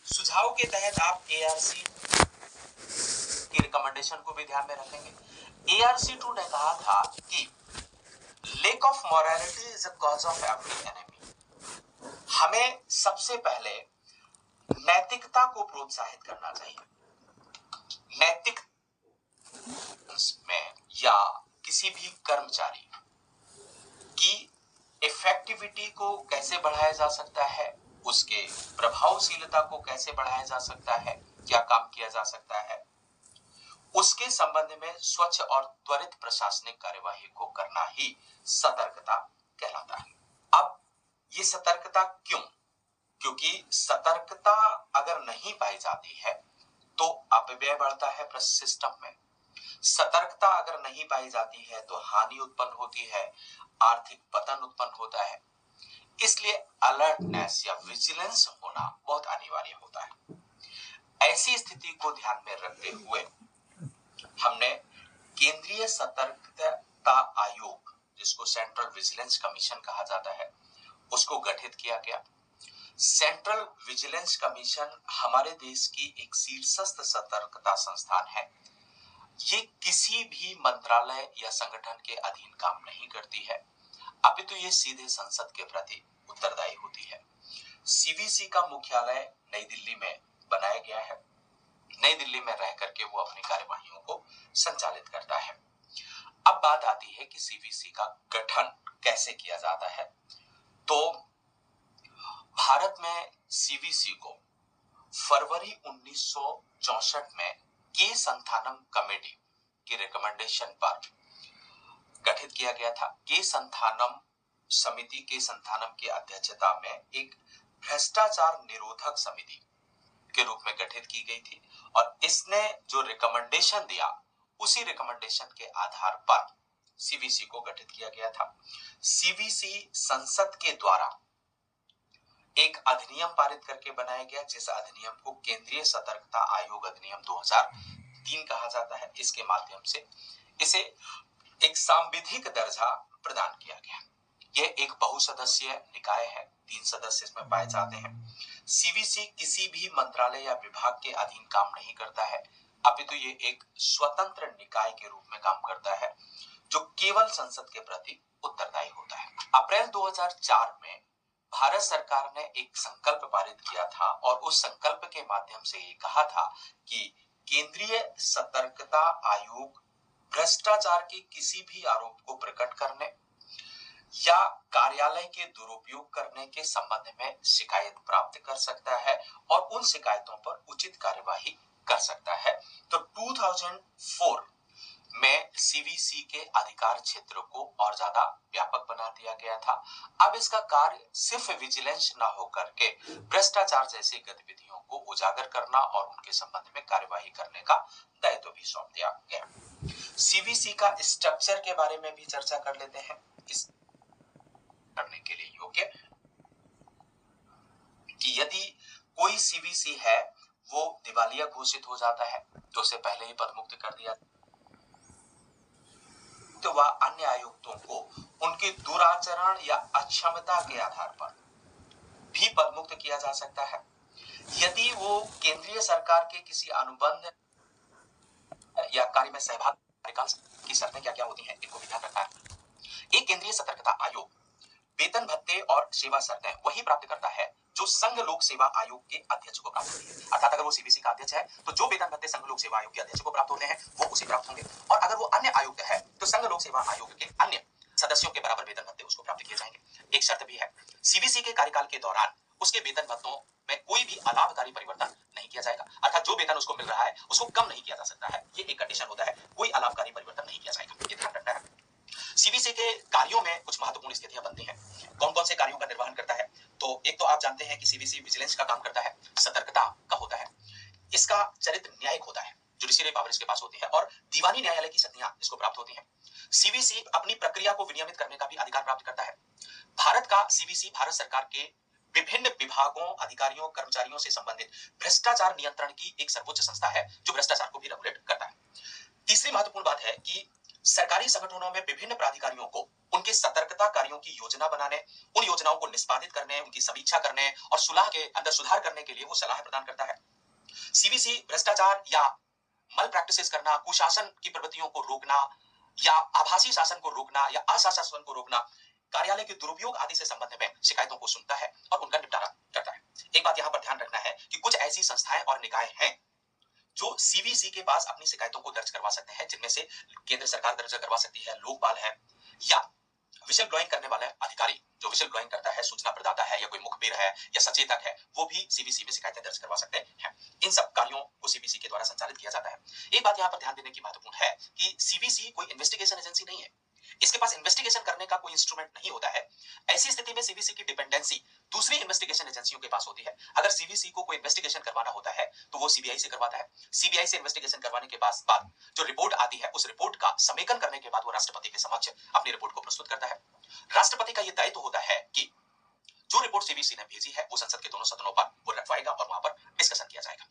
सुझाव के तहत आप एआरसी की रिकमेंडेशन को भी ध्यान में रखेंगे। एआरसी 2 ने कहा था कि lake of morality is a cause of every enemy. हमें सबसे पहले नैतिकता को प्रोत्साहित करना चाहिए। नैतिक में या किसी भी कर्मचारी की इफेक्टिविटी को कैसे बढ़ाया जा सकता है, उसके प्रभावशीलता को कैसे बढ़ाया जा सकता है, क्या काम किया जा सकता है, उसके संबंध में स्वच्छ और त्वरित प्रशासनिक कार्यवाही को करना ही सतर्कता कहलाता है। अब ये सतर्कता क्यों? क्योंकि सतर्कता अगर नहीं पाई जाती है तो अपव्यय बढ़ता है सिस्टम में। सतर्कता अगर नहीं पाई जाती है तो हानि उत्पन्न होती है, आर्थिक पतन उत्पन्न होता है। इसलिए अलर्टनेस या विजिलेंस होना बहुत अनिवार्य होता है। ऐसी स्थिति को ध्यान में रखते हुए हमने केंद्रीय सतर्कता आयोग, जिसको सेंट्रल विजिलेंस कमीशन कहा जाता है, उसको गठित किया गया। सेंट्रल विजिलेंस कमीशन हमारे देश की एक शीर्षस्थ सतर्कता संस्थान है। ये किसी भी मंत्रालय या संगठन के अधीन काम नहीं करती है, अपितु ये सीधे संसद के प्रति उत्तरदायी होती है। सीवीसी का मुख्यालय नई दिल्ली में बनाया गया है। नई दिल्ली में रह करके वो अपनी कार्यवाहियों को संचालित करता है। अब बात आती है कि सीवीसी का गठन कैसे किया जाता है। तो भारत में सीवीसी को फरवरी 1964 में के संथानम कमेटी की रिकमेंडेशन पर गठित किया गया था। के संथानम समिति के संथानम की अध्यक्षता में एक भ्रष्टाचार निरोधक समिति के रूप में गठित की गई थी और इसने जो रिकमेंडेशन दिया उसी रिकमेंडेशन के आधार पर सीवीसी को गठित किया गया था। सीवीसी संसद के द्वारा एक अधिनियम पारित करके बनाया गया, जिस अधिनियम को केंद्रीय सतर्कता आयोग अधिनियम 2003 कहा जाता है। इसके माध्यम से इसे एक सांविधिक दर्जा प्रदान किया गया। यह एक बहुसदस्यीय निकाय है, 3 सदस्य इसमें पाए जाते हैं। सीवीसी किसी भी मंत्रालय या विभाग के अधीन काम नहीं करता है, अपितु ये एक स्वतंत्र निकाय के रूप में काम करता है जो केवल संसद के प्रति उत्तरदायी होता है। अप्रैल 2004 में भारत सरकार ने एक संकल्प पारित किया था और उस संकल्प के माध्यम से ये कहा था कि केंद्रीय सतर्कता आयोग भ्रष्टाचार के किसी भी आरोप को प्रकट करने या कार्यालय के दुरुपयोग करने के संबंध में शिकायत प्राप्त कर सकता है और उन शिकायतों पर उचित कार्यवाही कर सकता है। तो 2004 में सीवीसी के अधिकार क्षेत्र को और ज्यादा व्यापक बना दिया गया था। अब इसका कार्य सिर्फ विजिलेंस ना होकर के भ्रष्टाचार जैसी गतिविधियों को उजागर करना और उनके संबंध में कार्यवाही करने का दायित्व भी सौंप दिया गया। सीवीसी का स्ट्रक्चर के बारे में भी चर्चा कर लेते हैं। इस करने के लिए योग्य कि यदि कोई सीवीसी है वो दिवालिया घोषित हो जाता है तो उसे पहले ही पदमुक्त कर दिया, तो वह अन्य आयुक्तों को उनके दुराचरण या अक्षमता के आधार पर भी पदमुक्त किया जा सकता है। यदि वो केंद्रीय सरकार के किसी अनुबंध या कार्य में सहभागिता की शर्तें क्या क्या होती हैं, इनको भी ध्यान रखना है। एक केंद्रीय सतर्कता आयोग वेतन भत्ते और सेवा शर्तें वही प्राप्त करता है जो संघ लोक सेवा आयोग के अध्यक्ष को प्राप्त होती है। अर्थात अगर वो सीवीसी का अध्यक्ष है तो जो वेतन भत्ते संघ लोक सेवा आयोग के अध्यक्ष को प्राप्त होते हैं वो उसे प्राप्त होंगे, और अगर वो अन्य आयुक्त है तो संघ लोक सेवा आयोग के अन्य सदस्यों के बराबर वेतन भत्ते उसको प्राप्त किए जाएंगे। एक शर्त भी है, सीवीसी के कार्यकाल के दौरान उसके वेतन भत्तों में कोई भी अलाभकारी परिवर्तन नहीं किया जाएगा। अर्थात जो वेतन उसको मिल रहा है उसको कम नहीं किया जा सकता है, ये एक कंडीशन होता है, कोई अलाभकारी परिवर्तन नहीं किया जाएगा, ये ध्यान रखना है। सीवीसी के कार्यों में कुछ महत्वपूर्ण स्थितियां बनती हैं। कौन कौन से कार्यों का निर्वहन करता है? तो एक तो आप जानते हैं कि सीवीसी विजिलेंस का काम करता है, सतर्कता का होता है, इसका चरित्र न्यायिक होता है, जुडिशियरी पावर इसके पास होती है और दीवानी न्यायालय की शक्तियां इसको प्राप्त होती हैं। सीवीसी अपनी प्रक्रिया को विनियमित करने का भी अधिकार प्राप्त करता है। भारत का सीवीसी भारत सरकार के विभिन्न विभागों, अधिकारियों, कर्मचारियों से संबंधित भ्रष्टाचार नियंत्रण की एक सर्वोच्च संस्था है जो भ्रष्टाचार को भी रेगुलेट करता है। तीसरी महत्वपूर्ण बात है कि सरकारी संगठनों में विभिन्न प्राधिकारियों को उनके सतर्कता कार्यों की योजना बनाने, उन योजनाओं को निष्पादित करने, उनकी समीक्षा करने और सुलह के अंदर सुधार करने के लिए वो सलाह प्रदान करता है। सीवीसी भ्रष्टाचार या मल प्रैक्टिसेस करना, कुशासन की प्रवृत्तियों को रोकना या आभासी शासन को रोकना या अशासन को रोकना, कार्यालय के दुरुपयोग आदि से संबंध में शिकायतों को सुनता है और उनका निपटारा करता है। एक बात यहां पर ध्यान रखना है कि कुछ ऐसी संस्थाएं और निकाय हैं जो सीवीसी के पास अपनी शिकायतों को दर्ज करवा सकते हैं, जिनमें से केंद्र सरकार दर्ज करवा सकती है, लोकपाल है, या विशल ब्लोइंग करने वाला अधिकारी जो विशल ब्लोइंग करता है, सूचना प्रदाता है या कोई मुखबिर है या सचेतक है, वो भी सीवीसी में शिकायतें दर्ज करवा सकते हैं। इन सब कार्यों को सीवीसी के द्वारा संचालित किया जाता है। एक बात यहां पर ध्यान देने की महत्वपूर्ण है कि सीवीसी कोई इन्वेस्टिगेशन एजेंसी नहीं है, इसके पास इन्वेस्टिगेशन करने का कोई इंस्ट्रूमेंट नहीं होता है। ऐसी स्थिति में सीवीसी की डिपेंडेंसी दूसरी इन्वेस्टिगेशन एजेंसियों के पास होती है। अगर सीवीसी को कोई इन्वेस्टिगेशन करवाना होता है तो वो सीबीआई से करवाता है। सीबीआई से इन्वेस्टिगेशन करवाने के बाद जो रिपोर्ट आती है, उस रिपोर्ट का समेकन करने के बाद वो राष्ट्रपति के समक्ष अपनी रिपोर्ट को प्रस्तुत करता है। राष्ट्रपति का यह दायित्व होता है कि जो रिपोर्ट सीवीसी ने भेजी है वो संसद के दोनों सदनों पर वो रखवाएगा और वहां पर डिस्कशन किया जाएगा।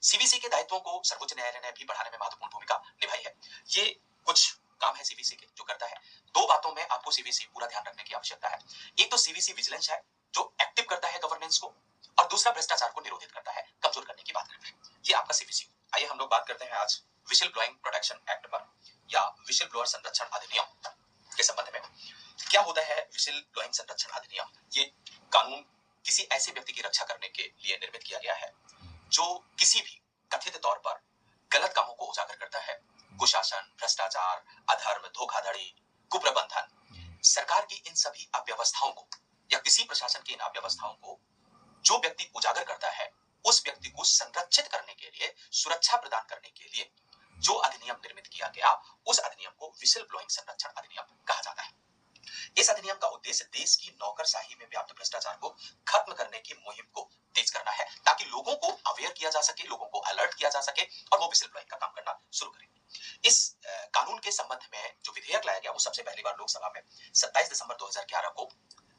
सीवीसी के दायित्वों को सर्वोच्च न्यायालय ने भी बढ़ाने में महत्वपूर्ण भूमिका निभाई है। ये कुछ काम है सीवीसी के जो करता है। दो बातों में आपको सीवीसी पूरा ध्यान रखने की आवश्यकता है। एक तो सीवीसी विजिलेंस है जो एक्टिव करता है गवर्नेंस को, और दूसरा भ्रष्टाचार को निरोधित करता है, कमजोर करने की बात करता है। ये आपका सीवीसी। आइए हम लोग बात करते हैं आज विशल ब्लोइंग प्रोटेक्शन एक्ट पर या विशल ब्लोअर संरक्षण अधिनियम के संबंध में। क्या होता है विशल ब्लोइंग संरक्षण अधिनियम? ये कानून किसी ऐसे व्यक्ति की रक्षा करने के लिए निर्मित किया गया है जो किसी भी कथित तौर पर गलत कामों को उजागर करता है, कुशासन, भ्रष्टाचार, अधर्म, धोखाधड़ी, कुप्रबंधन, सरकार की इन सभी अव्यवस्थाओं को या किसी प्रशासन की इन अव्यवस्थाओं को जो व्यक्ति उजागर करता है, उस व्यक्ति को संरक्षित करने के लिए, सुरक्षा प्रदान करने के लिए जो अधिनियम निर्मित किया गया, उस अधिनियम को विशल ब्लोइंग संरक्षण अधिनियम कहा जाता है। इस अधिनियम का उद्देश्य देश की नौकरशाही में व्याप्त भ्रष्टाचार को खत्म करने की मुहिम को तेज करना है, ताकि लोगों को अवेयर किया जा सके, लोगों को अलर्ट किया जा सके और वो विशल ब्लोइंग का काम करना शुरू करें। इस कानून के संबंध में जो विधेयक लाया गया वो सबसे पहली बार लोकसभा में 27 दिसंबर 2011 को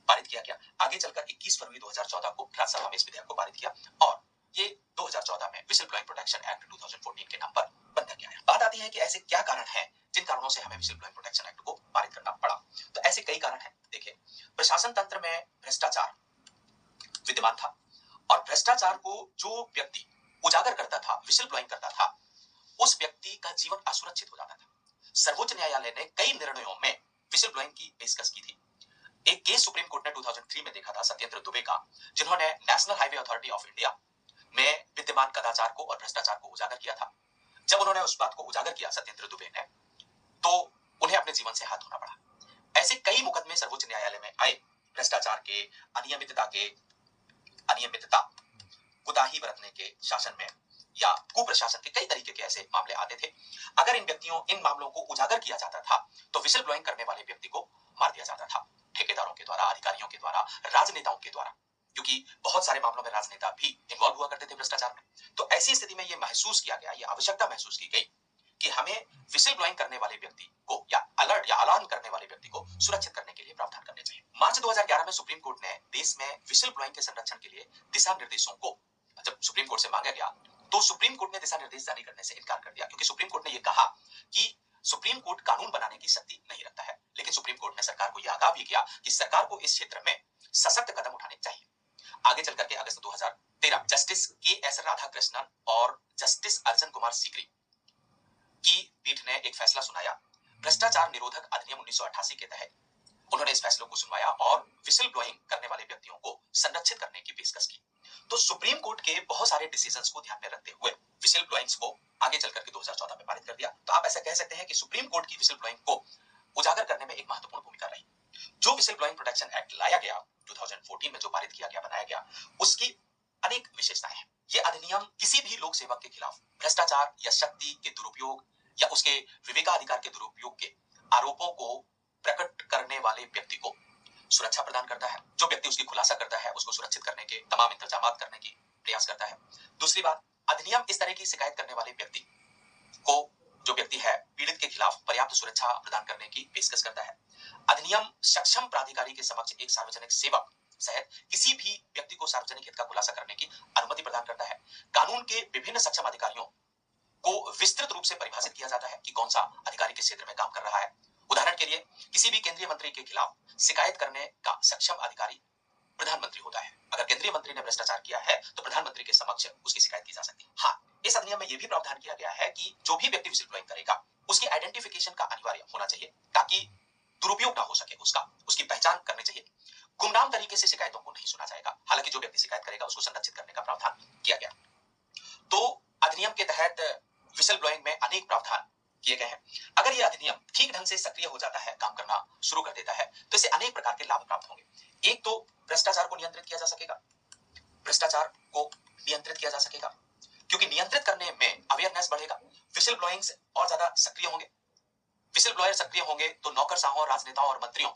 पारित किया गया। आगे चलकर 21 फरवरी 2014 को राज्यसभा में इस विधेयक को पारित किया और ये 2014 में विशल ब्लोइंग प्रोटेक्शन एक्ट 2014 के नाम पर बन गया है। बात आती है कि ऐसे क्या कारण हैं जिन कारणों से हमें विशल ब्लोइंग प्रोटेक्शन एक्ट को पारित करना पड़ा। तो ऐसे कई कारण हैं। देखिए, प्रशासन तंत्र में भ्रष्टाचार विद्यमान था और भ्रष्टाचार को जो व्यक्ति उजागर करता था, विशल ब्लोइंग करता था, उस व्यक्ति का जीवन असुरक्षित हो जाता था। सर्वोच्च न्यायालय ने कई निर्णयों में विशल ब्लोइंग की पेशकश की थी। एक केस सुप्रीम कोर्ट ने 2003 में देखा था सत्येंद्र दुबे का, जिन्होंने national highway authority of India में विद्यमान कदाचार को और भ्रष्टाचार को उजागर किया था। जब उन्होंने उस बात को उजागर किया सत्येंद्र दुबे ने, तो उन्हें अपने जीवन से हाथ धोना पड़ा। ऐसे कई मुकदमे सर्वोच्च न्यायालय में आए भ्रष्टाचार के, अनियमितता, कुताही बरतने के शासन में या कुप्रशासन के कई तरीके के ऐसे मामले आते थे। अगर इन मामलों को उजागर किया जाता था तो विशल ब्लोइंग करने वाले व्यक्ति को मार दिया जाता था, ठेकेदारों के द्वारा, अधिकारियों के द्वारा, राजनेताओं के द्वारा, क्योंकि बहुत सारे मामलों में राजनेता भी इन्वॉल्व हुआ करते थे भ्रष्टाचार में। तो ऐसी स्थिति में यह महसूस किया गया, यह आवश्यकता महसूस की गई कि हमें विशल ब्लोइंग करने वाले व्यक्ति को या अलर्ट या अलार्म करने वाले व्यक्ति को सुरक्षित करने के लिए प्रावधान करने चाहिए। मार्च 2011 में सुप्रीम कोर्ट ने देश में विशल ब्लोइंग के संरक्षण के लिए दिशा निर्देशों को जब सुप्रीम कोर्ट से मांगा गया तो सुप्रीम कोर्ट ने दिशा निर्देश जारी करने से इनकार कर दिया, क्योंकि सुप्रीम कोर्ट ने यह कहा कि सुप्रीम कोर्ट कानून बनाने की शक्ति नहीं रखता है। लेकिन सुप्रीम कोर्ट ने सरकार को यह आगाह भी किया कि सरकार को इस क्षेत्र में सशक्त कदम उठाने चाहिए। आगे चलकर के अगस्त 2013 जस्टिस के.एस. राधाकृष्णन और जस्टिस अर्जन कुमार सीकरी की पीठ ने एक फैसला सुनाया। भ्रष्टाचार निरोधक अधिनियम 1988 के तहत उन्होंने इस फैसले को सुनवाया और विशल ब्लोइंग करने वाले व्यक्तियों को संरक्षित करने की पेशकश की। तो सुप्रीम कोर्ट के बहुत सारे डिसीजंस को ध्यान में रखते हुए विशल ब्लोइंग्स को आगे चलकर के 2014 में पारित कर दिया। तो आप ऐसा कह सकते हैं कि सुप्रीम कोर्ट की विशल ब्लोइंग को उजागर करने में एक महत्वपूर्ण भूमिका रही। जो विशल ब्लोइंग प्रोटेक्शन एक्ट लाया गया 2014 में, जो पारित किया गया, बनाया गया, उसकी अनेक विशेषताएं हैं। यह अधिनियम किसी भी लोक सेवक के खिलाफ भ्रष्टाचार या शक्ति के दुरुपयोग या उसके विवेकाधिकार के दुरुपयोग के आरोपों को प्रकट करने वाले व्यक्ति को सुरक्षा प्रदान करता है। जो व्यक्ति उसकी खुलासा करता है उसको सुरक्षित करने के तमाम इंतजाम करने की प्रयास करता है। दूसरी बात, अधिनियम इस तरह की शिकायत करने वाले व्यक्ति को, जो व्यक्ति है, पीड़ित के खिलाफ पर्याप्त सुरक्षा प्रदान करने की पेशकश करता है। अधिनियम सक्षम प्राधिकारी के समक्ष एक सार्वजनिक सेवक सहित किसी भी व्यक्ति को सार्वजनिक हित का खुलासा करने की अनुमति प्रदान करता है। कानून के विभिन्न सक्षम अधिकारियों को विस्तृत रूप से परिभाषित किया जाता है कि कौन सा अधिकारी किस क्षेत्र में काम कर रहा है। उदाहरण के लिए किसी भी केंद्रीय मंत्री के खिलाफ शिकायत करने का सक्षम अधिकारी प्रधानमंत्री होता है। अगर केंद्रीय मंत्री ने भ्रष्टाचार किया है तो प्रधानमंत्री के समक्ष उसकी शिकायत की जा सकती है। हाँ, इस अधिनियम में यह भी प्रावधान किया गया है कि जो भी व्यक्ति विसिल ब्लोइंग करेगा उसकी आइडेंटिफिकेशन का अनिवार्य होना चाहिए ताकि दुरुपयोग ना हो सके, उसकी पहचान करनी चाहिए। गुमनाम तरीके से शिकायतों को नहीं सुना जाएगा। हालांकि जो व्यक्ति शिकायत करेगा उसको संरक्षित करने का प्रावधान किया गया। तो अधिनियम के तहत विसिल ब्लोइंग में अनेक प्रावधान किए गए हैं। अगर यह अधिनियम ठीक ढंग से सक्रिय हो जाता है, काम करना शुरू कर देता है, तो इससे अनेक प्रकार के लाभ प्राप्त होंगे। एक तो भ्रष्टाचार को नियंत्रित किया जा सकेगा, भ्रष्टाचार को नियंत्रित किया जा सकेगा क्योंकि नियंत्रित करने में अवेयरनेस बढ़ेगा, विसिल ब्लोइंग्स और ज्यादा सक्रिय होंगे। विसिल ब्लोअर सक्रिय होंगे तो नौकरशाहों, राजनेताओं और मंत्रियों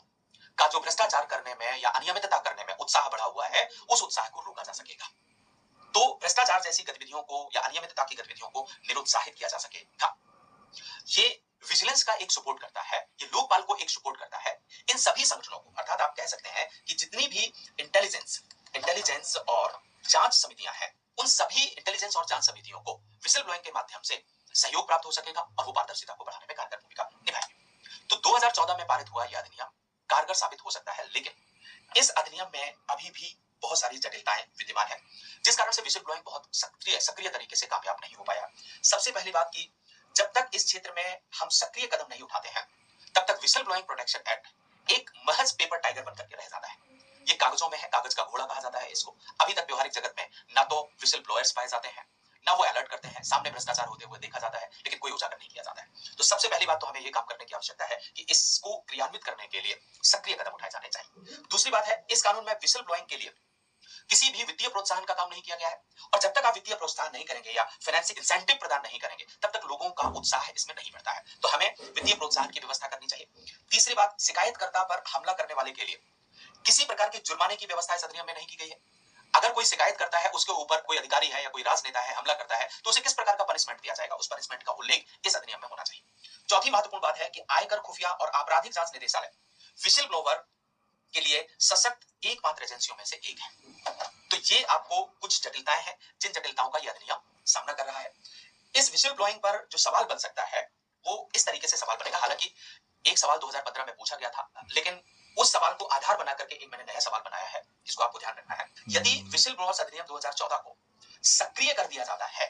का जो भ्रष्टाचार करने में या अनियमितता करने में उत्साह बढ़ा हुआ है, उस उत्साह को रोका जा सकेगा। तो भ्रष्टाचार जैसी गतिविधियों को या अनियमितता की गतिविधियों को निरुत्साहित किया जा सकेगा। ये विजिलेंस का एक सपोर्ट करता है, ये लोकपाल को एक सपोर्ट करता है। इन सभी संगठनों को, अर्थात आप कह सकते हैं कि जितनी भी इंटेलिजेंस और जांच समितियां हैं, उन सभी इंटेलिजेंस और जांच समितियों को विसिल ब्लोइंग के माध्यम से सहयोग प्राप्त हो सकेगा और वो पारदर्शिता को बढ़ाने में कारगर भूमिका निभाएंगे। तो 2014 में पारित हुआ यह अधिनियम कारगर साबित हो सकता है, लेकिन इस अधिनियम में अभी भी बहुत सारी जटिलताएं विद्यमान है, जिस कारण से विसिल ब्लोइंग बहुत सक्रिय तरीके से कामयाब नहीं हो पाया। सबसे पहली बात की, जब तक इस क्षेत्र में हम सक्रिय कदम नहीं उठाते हैं, तब तक विसिल ब्लोइंग प्रोटेक्शन एक्ट एक महज पेपर टाइगर बनकर के रह जाता है। ये कागजों में है, कागज का घोड़ा कहा जाता है इसको। अभी तक व्यवहारिक जगत में ना तो विसिल ब्लोअर्स पाए जाते हैं, ना वो अलर्ट करते हैं, सामने भ्रष्टाचार होते हुए देखा जाता है, लेकिन कोई उजागर नहीं किया जाता है। तो सबसे पहली बात तो हमें ये काम करने की आवश्यकता है कि इसको क्रियान्वित करने के लिए सक्रिय कदम उठाए जाने चाहिए। दूसरी बात है, इस कानून में विसिल ब्लोइंग के लिए किसी भी वित्तीय प्रोत्साहन का काम नहीं किया गया है, और जब तक आप वित्तीय प्रोत्साहन नहीं करेंगे या फाइनेंशियल इंसेंटिव प्रदान नहीं करेंगे, तब तक लोगों का उत्साह इसमें नहीं बढ़ता है। तो हमें वित्तीय प्रोत्साहन की व्यवस्था करनी चाहिए। तीसरी बात, शिकायतकर्ता पर हमला करने वाले के लिए किसी प्रकार के जुर्माने की व्यवस्था इस अधिनियम में नहीं की गई है। अगर कोई शिकायत करता है, उसके ऊपर कोई अधिकारी है या कोई राजनेता है, हमला करता है, तो उसे किस प्रकार का पनिशमेंट दिया जाएगा, उस पनिशमेंट का उल्लेख इस अधिनियम में होना चाहिए। चौथी महत्वपूर्ण बात है कि आयकर, खुफिया और आपराधिक जांच निदेशालय विसिल ब्लोअर के लिए सशक्त एकमात्र एजेंसियों में से एक है। तो ये आपको कुछ जटिलताएं हैं, जिन जटिलताओं का यह अधिनियम सामना कर रहा है। इस विसिल ब्लोइंग पर जो सवाल बन सकता है वो इस तरीके से सवाल बनेगा। हालांकि एक सवाल 2015 में पूछा गया था, लेकिन उस सवाल को आधार बना करके एक मैंने नया सवाल बनाया है, जिसको आपको ध्यान रखना है। यदि विसिल ब्लोअर्स अधिनियम 2014 को सक्रिय कर दिया जाता है,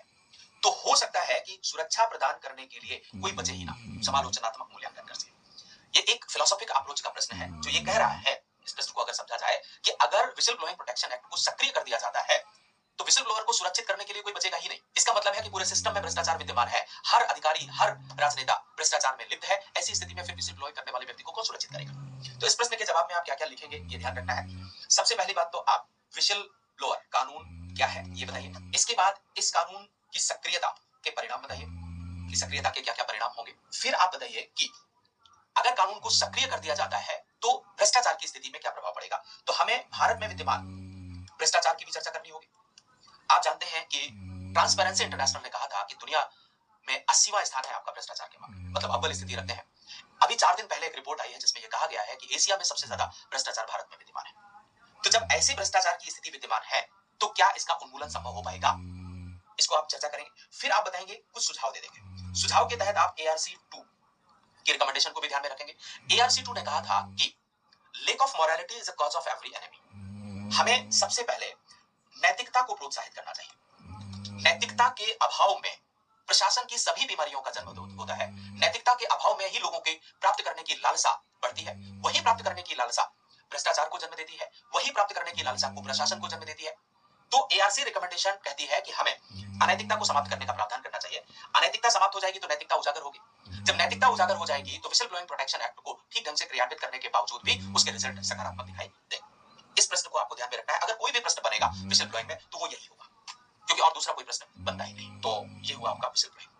तो हो सकता है कि सुरक्षा प्रदान करने के लिए कोई बचे ही ना समालोचनात्मक मूल्यांकन कर सके। ये एक फिलोसॉफिक अप्रोच का प्रश्न है जो ये कह रहा है, इस प्रश्न को अगर समझा जाए कि अगर विसिल ब्लोइंग प्रोटेक्शन एक्ट को सक्रिय कर दिया जाता है तो विसिल ब्लोअर को सुरक्षित करने के लिए कोई बचेगा ही नहीं। इसका मतलब है कि पूरे सिस्टम में भ्रष्टाचार विद्यमान है, हर अधिकारी, हर राजनेता भ्रष्टाचार में लिप्त है। ऐसी स्थिति में फिर विसिल ब्लोइंग करने वाले व्यक्ति को कौन सुरक्षित करेगा? तो इस प्रश्न के जवाब में आप क्या-क्या लिखेंगे, ये ध्यान रखना है। सबसे पहली बात तो आप विसिल ब्लोअर कानून क्या है ये बताइए। इसके बाद इस कानून की सक्रियता के परिणाम बताइए कि सक्रियता के क्या-क्या परिणाम होंगे। फिर आप बताइए कि अगर कानून को सक्रिय कर दिया जाता है तो भ्रष्टाचार की स्थिति में क्या प्रभाव पड़ेगा। तो हमें भारत में विद्यमान भ्रष्टाचार की भी चर्चा करनी होगी। आप जानते हैं कि ट्रांसपेरेंसी इंटरनेशनल ने कहा था कि दुनिया में 80वां स्थान है आपका भ्रष्टाचार के मामले में, मतलब अव्वल स्थिति रखते हैं। अभी 4 दिन पहले एक रिपोर्ट आई है जिसमें यह कहा गया है कि एशिया में सबसे ज्यादा भ्रष्टाचार भारत में विद्यमान है। तो जब ऐसी भ्रष्टाचार की स्थिति विद्यमान है तो क्या इसका उन्मूलन संभव हो पाएगा, इसको आप चर्चा करेंगे। फिर आप बताएंगे, कुछ सुझाव दे देंगे। सुझाव के तहत आप ARC2 की रिकमेंडेशन को भी ध्यान में रखेंगे। ARC2 ने कहा था कि lack of morality is a cause of every enemy. हमें सबसे पहले नैतिकता को प्रोत्साहित करना चाहिए। नैतिकता के अभाव में प्रशासन की सभी बीमारियों का जन्म होता है। नैतिकता के अभाव में ही लोगों के प्राप्त करने की लालसा बढ़ती है। वही प्राप्त करने की लालसा भ्रष्टाचार को जन्म देती है, वही प्राप्त करने की लालसा कुप्रशासन को जन्म देती है। तो ARC रिकमेंडेशन कहती है कि हमें अनैतिकता को समाप्त करने का प्रावधान करना चाहिए। अनैतिकता समाप्त हो जाएगी तो नैतिकता उजागर होगी। जब नैतिकता उजागर हो जाएगी तो विसिल ब्लोइंग प्रोटेक्शन एक्ट को ठीक ढंग से क्रियान्वित करने के बावजूद भी उसके रिजल्ट सकारात्मक दिखाई देंगे। इस प्रश्न को आपको ध्यान में रखना है। अगर कोई भी प्रश्न बनेगा विसिल ब्लोइंग में तो वो यही होगा, क्योंकि और दूसरा कोई प्रश्न बनता ही नहीं। तो ये हुआ आपका विसिल ब्लोइंग।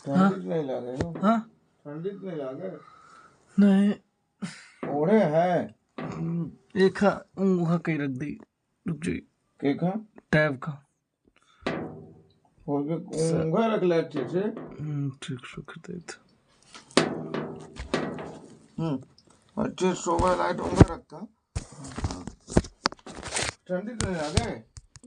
ठंडी नहीं लगे? हाँ, ठंडी नहीं लगे? नहीं ओढ़े हैं। एक ऊँगा कहीं रख दी, रुक जाइए। के का टैब का हो गया, ऊँगा रख ले अच्छे से। ठीक रख देते। अच्छे सोवा लाइट ऊँगा रखा। ठंडी नहीं लगे?